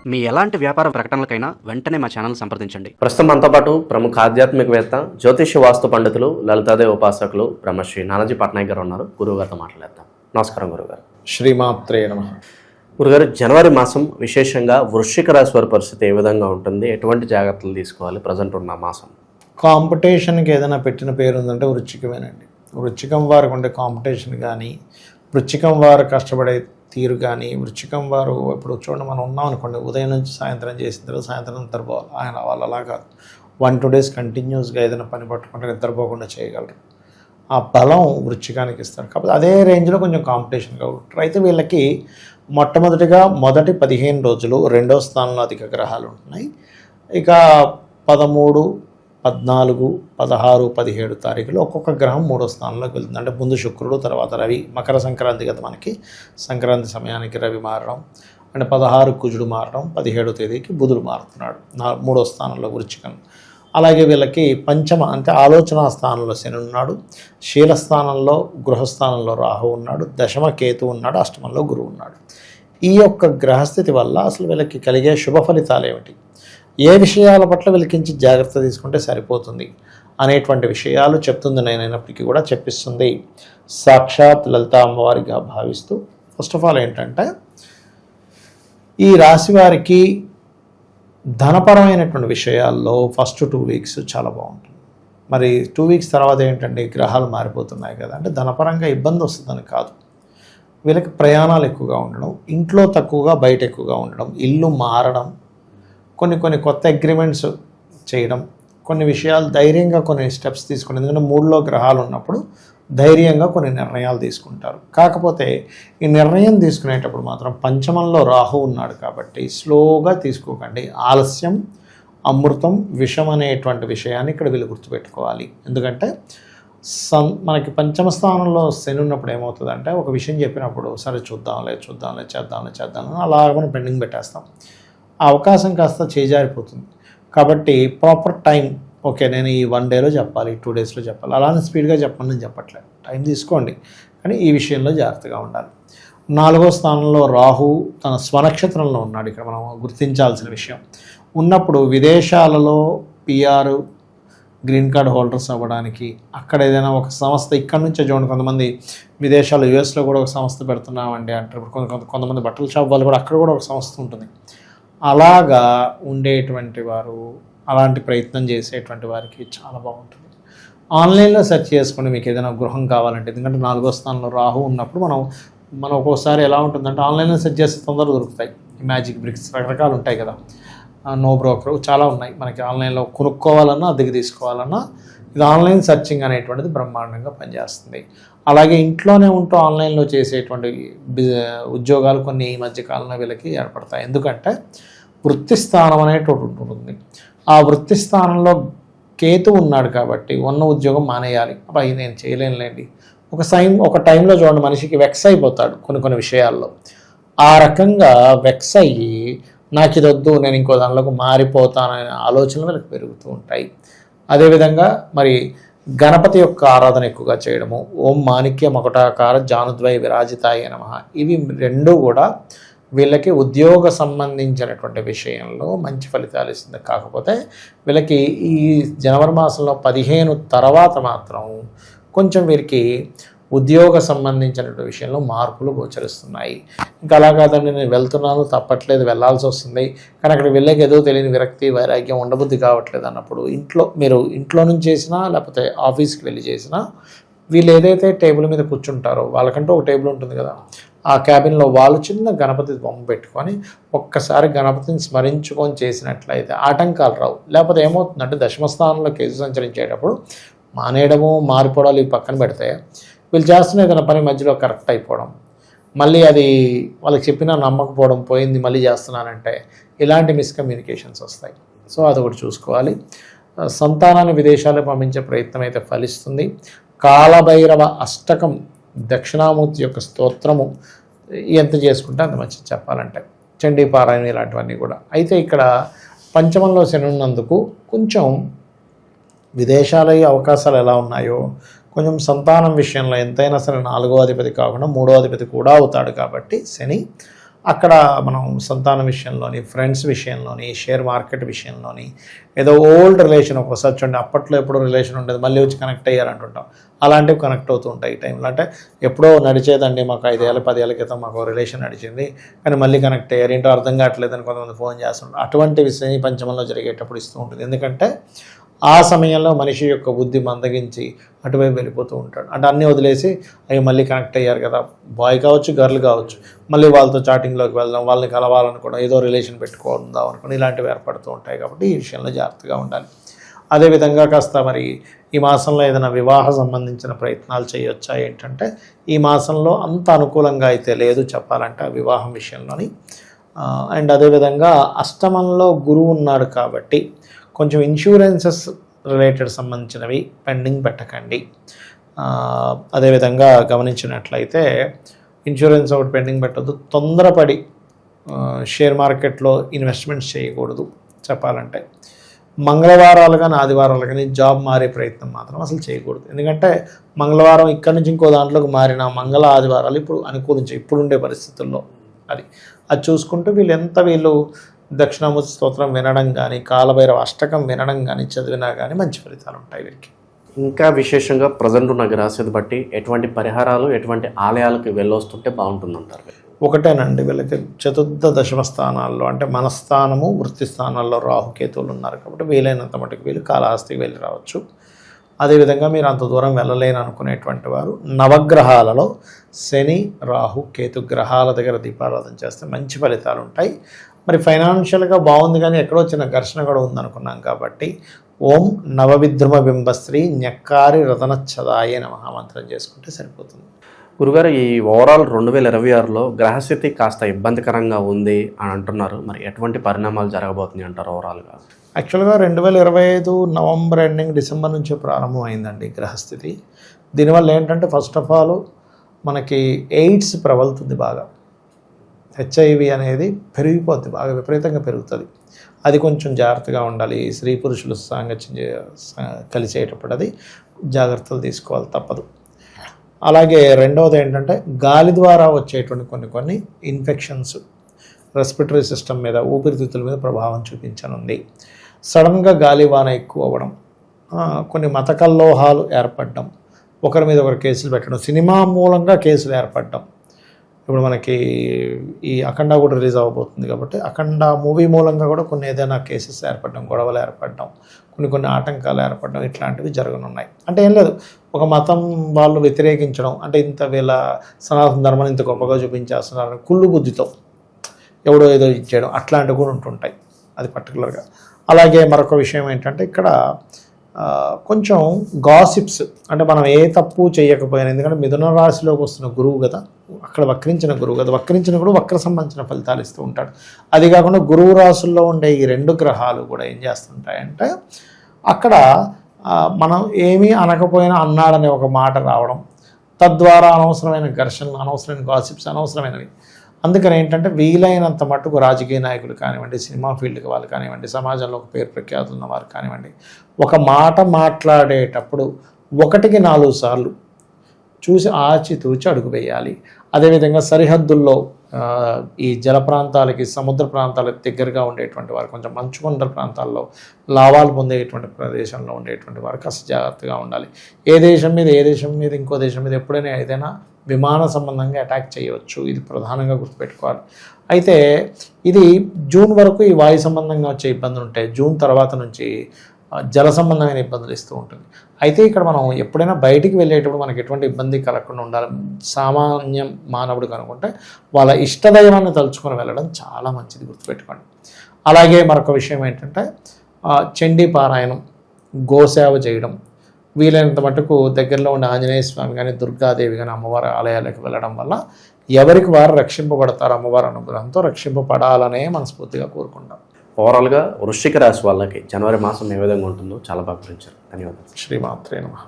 మీ ఎలాంటి వ్యాపార ప్రకటనలకైనా వెంటనే మా ఛానల్ సంప్రదించండి. ప్రస్తుతం మనతో పాటు ప్రముఖ ఆధ్యాత్మికవేత్త, జ్యోతిష్య వాస్తు పండితులు, లలితాదేవి ఉపాసకులు బ్రహ్మశ్రీ నానాజీ పట్నాయక్ గారు ఉన్నారు. గురువుగారితో మాట్లాడేద్దాం. నమస్కారం గురుగారు. శ్రీమాత్రే నమః. గురుగారు, జనవరి మాసం విశేషంగా వృశ్చిక రాశి వారి పరిస్థితి ఏ విధంగా ఉంటుంది? ఎటువంటి జాగ్రత్తలు తీసుకోవాలి ప్రజెంట్ ఉన్న మాసం? కాంపిటీషన్కి ఏదైనా పెట్టిన పేరు ఉందంటే వృశ్చికమేనండి. వృశ్చికం వారికి ఉండే కాంపిటీషన్ కానీ, వృశ్చికం వారు కష్టపడే తీరు కానీ, వృశ్చికం వారు ఇప్పుడు చూడండి, మనం ఉన్నాం అనుకోండి, ఉదయం నుంచి సాయంత్రం చేసిన తర్వాత సాయంత్రం నిద్రపోవాలి. ఆయన వాళ్ళు అలా కాదు, 1-2 days కంటిన్యూస్గా ఏదైనా పని పట్టుకుంటే నిద్రపోకుండా చేయగలరు. ఆ బలం వృశ్చికానికి ఇస్తారు. కాకపోతే అదే రేంజ్లో కొంచెం కాంపిటీషన్గా ఉంటారు. అయితే వీళ్ళకి మొట్టమొదటిగా మొదటి 15 రోజులు 2వ స్థానంలో అధిక గ్రహాలు ఉంటున్నాయి. ఇక 13, 14, 16, 17 తారీఖులు ఒక్కొక్క గ్రహం 3వ స్థానంలోకి వెళ్తుంది. అంటే ముందు శుక్రుడు, తర్వాత రవి. మకర సంక్రాంతి కదా మనకి, సంక్రాంతి సమయానికి రవి మారడం, అంటే 16 కుజుడు మారడం, 17వ తేదీకి బుధుడు మారుతున్నాడు 3వ స్థానంలో వృశ్చికం. అలాగే వీళ్ళకి పంచమ అంటే ఆలోచన స్థానంలో శని ఉన్నాడు, శీలస్థానంలో గృహస్థానంలో రాహు ఉన్నాడు, దశమ కేతు ఉన్నాడు, అష్టమంలో గురువు ఉన్నాడు. ఈ యొక్క గ్రహస్థితి వల్ల అసలు వీళ్ళకి కలిగే శుభ ఫలితాలు ఏమిటి, ఏ విషయాల పట్ల వీళ్ళకించి జాగ్రత్త తీసుకుంటే సరిపోతుంది అనేటువంటి విషయాలు చెప్తుంది. నేనైనప్పటికీ కూడా చెప్పిస్తుంది సాక్షాత్ లలిత అమ్మవారిగా భావిస్తూ. ఫస్ట్ ఆఫ్ ఆల్ ఏంటంటే, ఈ రాశి వారికి ధనపరమైనటువంటి విషయాల్లో ఫస్ట్ 2 weeks చాలా బాగుంటుంది. మరి 2 weeks తర్వాత ఏంటంటే గ్రహాలు మారిపోతున్నాయి కదా, అంటే ధనపరంగా ఇబ్బంది వస్తుందని కాదు, వీళ్ళకి ప్రయాణాలు ఎక్కువగా ఉండడం, ఇంట్లో తక్కువగా బయట ఎక్కువగా ఉండడం, ఇల్లు మారడం, కొన్ని కొత్త అగ్రిమెంట్స్ చేయడం, కొన్ని విషయాలు ధైర్యంగా కొన్ని స్టెప్స్ తీసుకుని, ఎందుకంటే 3లో గ్రహాలు ఉన్నప్పుడు ధైర్యంగా కొన్ని నిర్ణయాలు తీసుకుంటారు. కాకపోతే ఈ నిర్ణయం తీసుకునేటప్పుడు మాత్రం పంచమంలో రాహు ఉన్నాడు కాబట్టి స్లోగా తీసుకోకండి. ఆలస్యం అమృతం విషం అనేటువంటి విషయాన్ని ఇక్కడ వీళ్ళు గుర్తుపెట్టుకోవాలి. ఎందుకంటే మనకి పంచమ స్థానంలో శని ఉన్నప్పుడు ఏమవుతుందంటే, ఒక విషయం చెప్పినప్పుడు సరే చూద్దాంలే చేద్దాంలే అలాగ మనం పెండింగ్ పెట్టేస్తాం. ఆ అవకాశం కాస్త చేజారిపోతుంది. కాబట్టి ప్రాపర్ టైం, ఓకే నేను ఈ 1 dayలో చెప్పాలి, 2 daysలో చెప్పాలి, అలానే స్పీడ్గా చెప్పండి అని చెప్పట్లేదు, టైం తీసుకోండి, కానీ ఈ విషయంలో జాగ్రత్తగా ఉండాలి. 4వ స్థానంలో రాహు తన స్వనక్షత్రంలో ఉన్నాడు. ఇక్కడ మనం గుర్తించాల్సిన విషయం, ఉన్నప్పుడు విదేశాలలో PR గ్రీన్ కార్డ్ హోల్డర్స్ అవ్వడానికి, అక్కడ ఏదైనా ఒక సంస్థ, ఇక్కడ నుంచే చూడండి, కొంతమంది విదేశాలు USలో కూడా ఒక సంస్థ పెడుతున్నామండి అంటారు. కొంతమంది బట్టల షాప్ వాళ్ళు కూడా అక్కడ కూడా ఒక సంస్థ ఉంటుంది. అలాగా ఉండేటువంటి వారు, అలాంటి ప్రయత్నం చేసేటువంటి వారికి చాలా బాగుంటుంది. ఆన్లైన్లో సెర్చ్ చేసుకోండి మీకు ఏదైనా గృహం కావాలంటే. ఎందుకంటే 4వ స్థానంలో రాహు ఉన్నప్పుడు మనం ఒక్కోసారి ఎలా ఉంటుందంటే, ఆన్లైన్లో సెర్చ్ చేస్తే తొందరగా దొరుకుతాయి. మ్యాజిక్ బ్రిక్స్ రకరకాలు ఉంటాయి కదా, నో బ్రోకర్ చాలా ఉన్నాయి. మనకి ఆన్లైన్లో కొనుక్కోవాలన్నా అద్దెకి తీసుకోవాలన్నా ఇది ఆన్లైన్ సెర్చింగ్ అనేటువంటిది బ్రహ్మాండంగా పనిచేస్తుంది. అలాగే ఇంట్లోనే ఉంటూ ఆన్లైన్లో చేసేటువంటి ఉద్యోగాలు కొన్ని ఈ మధ్యకాలంలో వీళ్ళకి ఏర్పడతాయి. ఎందుకంటే వృత్తి స్థానం అనేటువంటి ఉంటుంది. ఆ వృత్తి స్థానంలో కేతు ఉన్నాడు కాబట్టి ఉన్న ఉద్యోగం మానేయాలి, అబ్బాయి నేను చేయలేనులేండి. ఒక టైంలో చూడండి, మనిషికి వెక్స్ అయిపోతాడు కొన్ని విషయాల్లో. ఆ రకంగా వెక్స్ అయ్యి నాకు ఇది వద్దు, నేను ఇంకో దానిలోకి మారిపోతాననే ఆలోచనలు వీళ్ళకి పెరుగుతూ ఉంటాయి. అదేవిధంగా మరి గణపతి యొక్క ఆరాధన ఎక్కువగా చేయడము, ఓం మాణిక్య మకుటాకార జానుద్వయ విరాజితాయ నమః, ఇవి 2 కూడా వీళ్ళకి ఉద్యోగ సంబంధించినటువంటి విషయంలో మంచి ఫలితాలు ఇస్తుంది. కాకపోతే వీళ్ళకి ఈ జనవరి మాసంలో 15 తర్వాత మాత్రం కొంచెం వీరికి ఉద్యోగ సంబంధించినటువంటి విషయంలో మార్పులు గోచరిస్తున్నాయి. ఇంకా అలా కాదండి, నేను వెళ్తున్నాను తప్పట్లేదు, వెళ్ళాల్సి వస్తుంది, కానీ అక్కడ వెళ్ళాక ఏదో తెలియని విరక్తి వైరాగ్యం ఉండబుద్ధి కావట్లేదు అన్నప్పుడు మీరు ఇంట్లో నుంచి చేసినా లేకపోతే ఆఫీస్కి వెళ్ళి చేసినా, వీళ్ళు ఏదైతే టేబుల్ మీద కూర్చుంటారో వాళ్ళకంటూ ఒక టేబుల్ ఉంటుంది కదా, ఆ క్యాబిన్లో వాళ్ళు చిన్న గణపతి బొమ్మ పెట్టుకొని ఒక్కసారి గణపతిని స్మరించుకొని చేసినట్లయితే ఆటంకాలు రావు. లేకపోతే ఏమవుతుందంటే, దశమస్థానంలో కేతు సంచరించేటప్పుడు మానేయడము మారిపోవడాలు ఇవి పక్కన పెడితే, వీళ్ళు చేస్తున్న ఏదైనా పని మధ్యలో కరెక్ట్ అయిపోవడం, మళ్ళీ అది వాళ్ళకి చెప్పినా నమ్మకపోవడం, పోయింది మళ్ళీ చేస్తున్నానంటే, ఇలాంటి మిస్కమ్యూనికేషన్స్ వస్తాయి. సో అదొకటి చూసుకోవాలి. సంతానాన్ని విదేశాలకు పంపించే ప్రయత్నం అయితే ఫలిస్తుంది. కాలభైరవ అష్టకం, దక్షిణామూర్తి యొక్క స్తోత్రము ఎంత చేసుకుంటే అంత మంచిది చెప్పాలంటే, చండీ పారాయణ ఇలాంటివన్నీ కూడా. అయితే ఇక్కడ పంచమంలో శని ఉన్నందుకు కొంచెం విదేశాల అవకాశాలు ఎలా ఉన్నాయో, కొంచెం సంతానం విషయంలో ఎంతైనా సరే 4వ అధిపతి కాకుండా 3వ అధిపతి కూడా అవుతాడు కాబట్టి శని, అక్కడ మనం సంతానం విషయంలోని, ఫ్రెండ్స్ విషయంలోని, షేర్ మార్కెట్ విషయంలోని, ఏదో ఓల్డ్ రిలేషన్ ఒకసారి చూడండి, అప్పట్లో ఎప్పుడో రిలేషన్ ఉండేది మళ్ళీ వచ్చి కనెక్ట్ అయ్యారంటుంటాం, అలాంటివి కనెక్ట్ అవుతూ ఉంటాయి ఈ టైంలో. అంటే ఎప్పుడో నడిచేదండి, మాకు 5 ఏళ్ళ 10 ఏళ్ళ క్రితం మాకు రిలేషన్ నడిచింది, కానీ మళ్ళీ కనెక్ట్ అయ్యారు, ఏంటో అర్థం కావట్లేదని కొంతమంది ఫోన్ చేస్తుంటారు. అటువంటివి శని పంచమంలో జరిగేటప్పుడు ఇస్తూ ఉంటుంది. ఎందుకంటే ఆ సమయంలో మనిషి యొక్క బుద్ధి మందగించి అటువైపు వెళ్ళిపోతూ ఉంటాడు. అంటే అన్నీ వదిలేసి అవి మళ్ళీ కనెక్ట్ అయ్యారు కదా, బాయ్ కావచ్చు గర్ల్ కావచ్చు, మళ్ళీ వాళ్ళతో చాటింగ్లోకి వెళ్దాం, వాళ్ళని కలవాలనుకోవడం, ఏదో రిలేషన్ పెట్టుకుందాం అనుకోవడం, ఇలాంటివి ఏర్పడుతూ ఉంటాయి. కాబట్టి ఈ విషయంలో జాగ్రత్తగా ఉండాలి. అదేవిధంగా కాస్త మరి ఈ మాసంలో ఏదైనా వివాహ సంబంధించిన ప్రయత్నాలు చేయొచ్చా ఏంటంటే, ఈ మాసంలో అంత అనుకూలంగా అయితే లేదు చెప్పాలంటే ఆ వివాహం విషయంలోని. అండ్ అదేవిధంగా అష్టమంలో గురువు ఉన్నాడు కాబట్టి కొంచెం ఇన్సూరెన్సెస్ రిలేటెడ్ సంబంధించినవి పెండింగ్ పెట్టకండి. అదేవిధంగా గమనించినట్లయితే ఇన్సూరెన్స్ ఒకటి పెండింగ్ పెట్టద్దు. తొందరపడి షేర్ మార్కెట్లో ఇన్వెస్ట్మెంట్స్ చేయకూడదు చెప్పాలంటే. మంగళవారాలు కానీ ఆదివారాలు కానీ జాబ్ మారే ప్రయత్నం మాత్రం అసలు చేయకూడదు. ఎందుకంటే మంగళవారం ఇక్కడి నుంచి ఇంకో దాంట్లోకి మారిన మంగళ ఆదివారాలు ఇప్పుడు అనుకూలించే ఇప్పుడుండే పరిస్థితుల్లో అది చూసుకుంటూ వీళ్ళు దక్షిణామూర్తి స్తోత్రం వినడం కానీ, కాలభైరవ అష్టకం వినడం కానీ చదివినా కానీ మంచి ఫలితాలు ఉంటాయి వీరికి. ఇంకా విశేషంగా ప్రజెంట్ ఉన్న గ్రహస్థితి బట్టి ఎటువంటి పరిహారాలు, ఎటువంటి ఆలయాలకు వెళ్ళొస్తుంటే బాగుంటుందంటారు? ఒకటేనండి, వీళ్ళకి చతుర్థ దశమ స్థానాల్లో అంటే మనస్థానము, వృత్తి స్థానాల్లో రాహుకేతువులు ఉన్నారు కాబట్టి వీలైనంత మటుకు వీళ్ళు కాళహస్తికి వెళ్ళి రావచ్చు. అదేవిధంగా మీరు అంత దూరం వెళ్ళలేని అనుకునేటువంటి వారు నవగ్రహాలలో శని, రాహు, కేతు గ్రహాల దగ్గర దీపారాధన చేస్తే మంచి ఫలితాలు ఉంటాయి. మరి ఫైనాన్షియల్గా బాగుంది కానీ ఎక్కడో చిన్న ఘర్షణ కూడా ఉందనుకున్నాం కాబట్టి ఓం నవవిద్రుమ బింబశ్రీ న్యక్కారి రతనచ్చదాయ నమః మంత్రం చేసుకుంటే సరిపోతుంది. గురుగారు, ఈ ఓవరాల్ 2026లో గ్రహస్థితి కాస్త ఇబ్బందికరంగా ఉంది అని అంటున్నారు. మరి ఎటువంటి పరిణామాలు జరగబోతున్నాయి అంటారు ఓవరాల్గా? యాక్చువల్గా 2025 నవంబర్ ఎండింగ్ డిసెంబర్ నుంచి ప్రారంభం అయిందండి గ్రహస్థితి. దీనివల్ల ఏంటంటే ఫస్ట్ ఆఫ్ ఆల్ మనకి ఎయిడ్స్ ప్రబలుతుంది బాగా, హెచ్ఐవి అనేది పెరిగిపోద్ది, బాగా విపరీతంగా పెరుగుతుంది. అది కొంచెం జాగ్రత్తగా ఉండాలి. స్త్రీ పురుషులు సాంగత్యం కలిసేటప్పుడు అది జాగ్రత్తలు తీసుకోవాలి, తప్పదు. అలాగే రెండవది ఏంటంటే గాలి ద్వారా వచ్చేటువంటి కొన్ని ఇన్ఫెక్షన్స్ రెస్పిటరీ సిస్టమ్ మీద, ఊపిరితిత్తుల మీద ప్రభావం చూపించనుంది. సడన్గా గాలివాన ఎక్కువ అవ్వడం, కొన్ని మత కల్లోహాలు ఏర్పడడం, ఒకరి మీద ఒకరు కేసులు పెట్టడం, సినిమా మూలంగా కేసులు ఏర్పడడం. ఇప్పుడు మనకి ఈ అఖండ కూడా రిలీజ్ అవ్వబోతుంది కాబట్టి అఖండ మూవీ మూలంగా కూడా కొన్ని ఏదైనా కేసెస్ ఏర్పడడం, గొడవలు ఏర్పడడం, కొన్ని ఆటంకాలు ఏర్పడడం, ఇట్లాంటివి జరగనున్నాయి. అంటే ఏం లేదు, ఒక మతం వాళ్ళు వ్యతిరేకించడం, అంటే ఇంత వీళ్ళ సనాతన ధర్మాన్ని ఇంత గొప్పగా చూపించేస్తున్నారు కుళ్ళు బుద్ధితో ఎవడో ఏదో ఇచ్చేయడం, అట్లాంటివి కూడా ఉంటుంటాయి. అది పర్టికులర్గా. అలాగే మరొక విషయం ఏంటంటే ఇక్కడ కొంచెం గాసిప్స్, అంటే మనం ఏ తప్పు చేయకపోయినా, ఎందుకంటే మిథున రాశిలోకి వస్తున్న గురువు కదా, అక్కడ వక్రించిన గురువు కదా, వక్రించిన కూడా వక్ర సంబంధించిన ఫలితాలు ఇస్తూ ఉంటాడు. అది కాకుండా గురువు రాశుల్లో ఉండే ఈ 2 గ్రహాలు కూడా ఏం చేస్తుంటాయంటే అక్కడ మనం ఏమీ అనకపోయినా అన్నాడనే ఒక మాట రావడం, తద్వారా అనవసరమైన ఘర్షణలు, అనవసరమైన గాసిప్స్, అనవసరమైనవి. అందుకని ఏంటంటే వీలైనంత మట్టుకు రాజకీయ నాయకులు కానివ్వండి, సినిమా ఫీల్డ్కి వాళ్ళు కానివ్వండి, సమాజంలో ఒక పేరు ప్రఖ్యాతులు ఉన్న వారు కానివ్వండి, ఒక మాట మాట్లాడేటప్పుడు 1కి 4 సార్లు చూసి ఆచితూచి అడుగు వేయాలి. అదేవిధంగా సరిహద్దుల్లో ఈ జల ప్రాంతాలకి, సముద్ర ప్రాంతాలకు దగ్గరగా ఉండేటువంటి వారు, కొంచెం మంచుకొండ ప్రాంతాల్లో లాభాలు పొందేటువంటి ప్రదేశంలో ఉండేటువంటి వారు కాస్త జాగ్రత్తగా ఉండాలి. ఏ దేశం మీద ఇంకో దేశం మీద ఎప్పుడైనా ఏదైనా విమాన సంబంధంగా అటాక్ చేయవచ్చు, ఇది ప్రధానంగా గుర్తుపెట్టుకోవాలి. అయితే ఇది జూన్ వరకు ఈ వాయు సంబంధంగా వచ్చే ఇబ్బందులు ఉంటాయి. జూన్ తర్వాత నుంచి జల సంబంధమైన ఇబ్బందులు ఇస్తూ ఉంటుంది. అయితే ఇక్కడ మనం ఎప్పుడైనా బయటికి వెళ్ళేటప్పుడు మనకి ఎటువంటి ఇబ్బంది కలగకుండా ఉండాలి. సామాన్యం మానవుడు కనుకుంటే వాళ్ళ ఇష్టదైవాన్ని తలుచుకొని వెళ్ళడం చాలా మంచిది, గుర్తుపెట్టుకోండి. అలాగే మరొక విషయం ఏంటంటే చండీ పారాయణం, గోసేవ చేయడం, వీలైనంత మటుకు దగ్గరలో ఉన్న ఆంజనేయ స్వామి కానీ, దుర్గాదేవి కానీ అమ్మవారి ఆలయాలకు వెళ్ళడం వల్ల ఎవరికి వారు రక్షింపబడతారు, అమ్మవారి అనుగ్రహంతో రక్షింపబడాలనే మనస్ఫూర్తిగా కోరుకుంటాం. ఓవరాల్గా వృశ్చిక రాశి వాళ్ళకి జనవరి మాసం ఏ విధంగా ఉంటుందో చాలా బాగా వివరించారు. ధన్యవాదాలు. శ్రీమాత్రే నమః.